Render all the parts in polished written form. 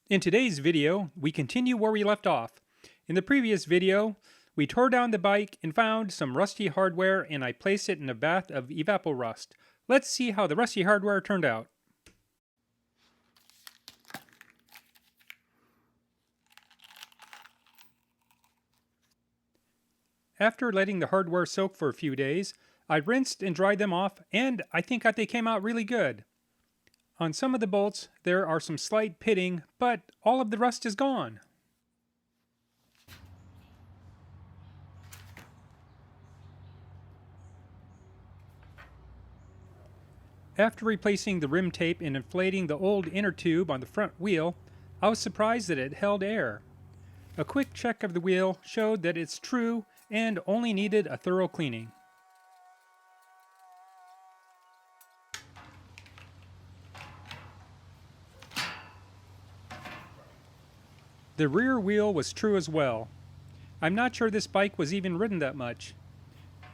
In today's video, we continue where we left off. In the previous video, we tore down the bike and found some rusty hardware, and I placed it in a bath of Evapo-Rust. Let's see how the rusty hardware turned out. After letting the hardware soak for a few days, I rinsed and dried them off, and I think that they came out really good. On some of the bolts, there are some slight pitting, but all of the rust is gone. After replacing the rim tape and inflating the old inner tube on the front wheel, I was surprised that it held air. A quick check of the wheel showed that it's true and only needed a thorough cleaning. The rear wheel was true as well. I'm not sure this bike was even ridden that much.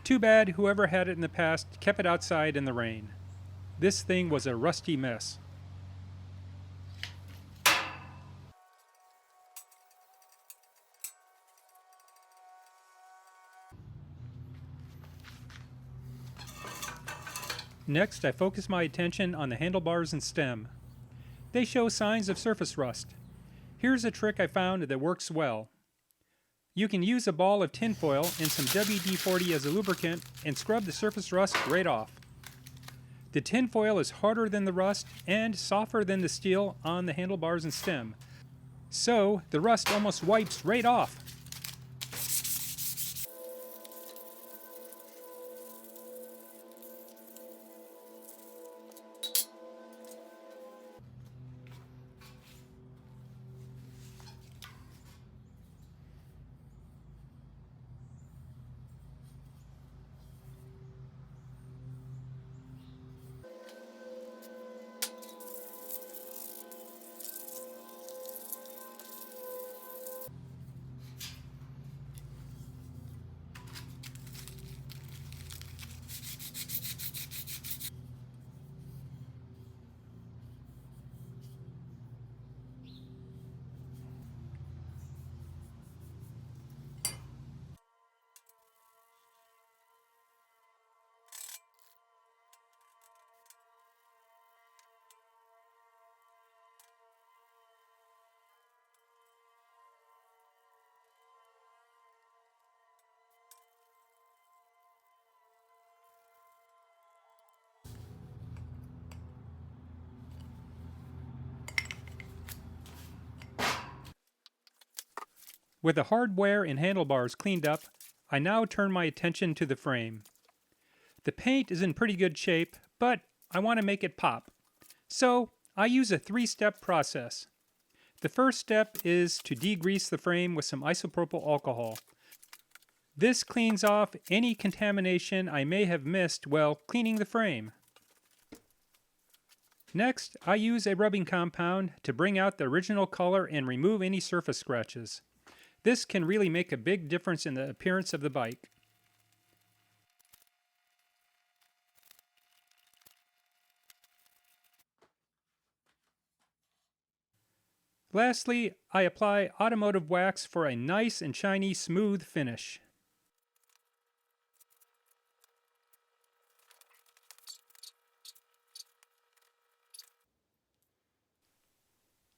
Too bad whoever had it in the past kept it outside in the rain. This thing was a rusty mess. Next, I focus my attention on the handlebars and stem. They show signs of surface rust. Here's a trick I found that works well. You can use a ball of tinfoil and some WD-40 as a lubricant and scrub the surface rust right off. The tinfoil is harder than the rust and softer than the steel on the handlebars and stem, so the rust almost wipes right off. With the hardware and handlebars cleaned up, I now turn my attention to the frame. The paint is in pretty good shape, but I want to make it pop. So I use a three-step process. The first step is to degrease the frame with some isopropyl alcohol. This cleans off any contamination I may have missed while cleaning the frame. Next, I use a rubbing compound to bring out the original color and remove any surface scratches. This can really make a big difference in the appearance of the bike. Lastly, I apply automotive wax for a nice and shiny smooth finish.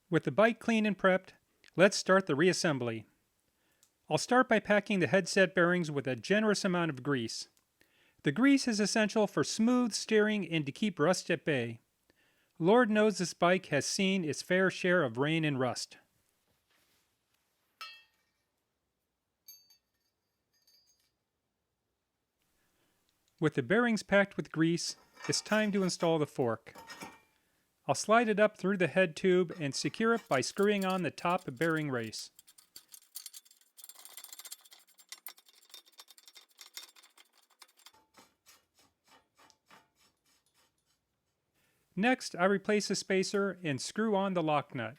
With the bike clean and prepped, let's start the reassembly. I'll start by packing the headset bearings with a generous amount of grease. The grease is essential for smooth steering and to keep rust at bay. Lord knows this bike has seen its fair share of rain and rust. With the bearings packed with grease, it's time to install the fork. I'll slide it up through the head tube and secure it by screwing on the top bearing race. Next, I replace the spacer and screw on the lock nut.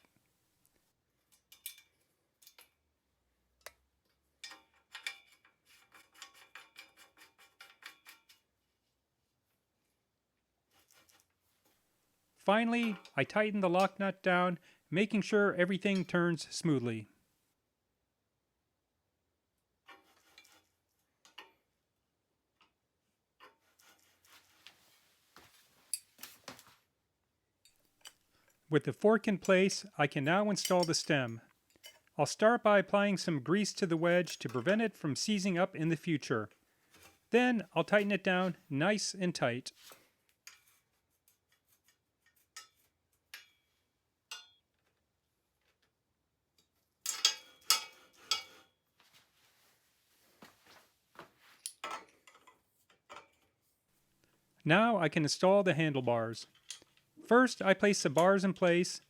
Finally, I tighten the lock nut down making sure everything turns smoothly. With the fork in place, I can now install the stem. I'll start by applying some grease to the wedge to prevent it from seizing up in the future. Then I'll tighten it down nice and tight. Now I can install the handlebars. First, I place the bars in place.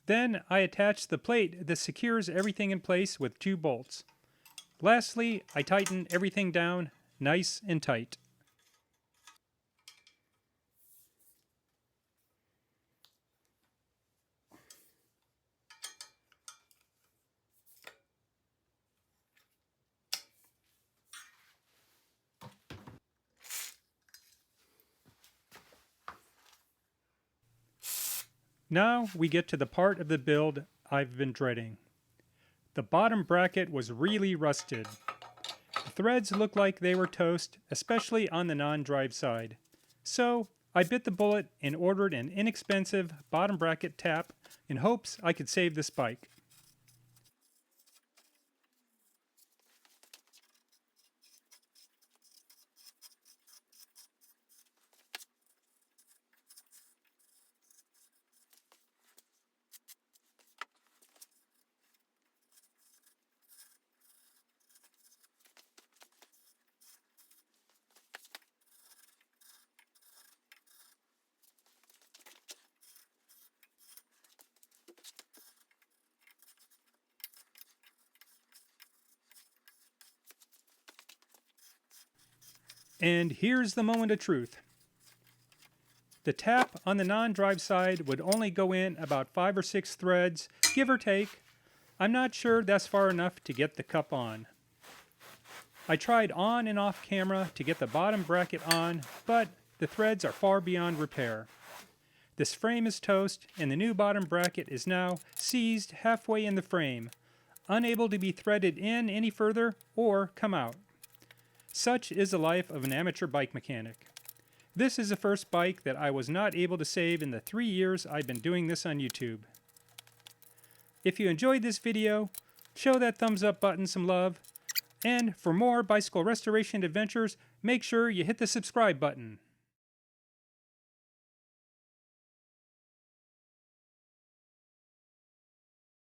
Then I attach the plate that secures everything in place with 2 bolts. Lastly, I tighten everything down nice and tight. Now we get to the part of the build I've been dreading. The bottom bracket was really rusted. The threads looked like they were toast, especially on the non-drive side. So I bit the bullet and ordered an inexpensive bottom bracket tap in hopes I could save this bike. And here's the moment of truth. The tap on the non-drive side would only go in about 5 or 6 threads, give or take. I'm not sure that's far enough to get the cup on. I tried on and off camera to get the bottom bracket on, but the threads are far beyond repair. This frame is toast, and the new bottom bracket is now seized halfway in the frame, unable to be threaded in any further or come out. Such is the life of an amateur bike mechanic. This is the first bike that I was not able to save in the 3 years I've been doing this on YouTube. If you enjoyed this video, show that thumbs up button some love, and for more bicycle restoration adventures, make sure you hit the subscribe button.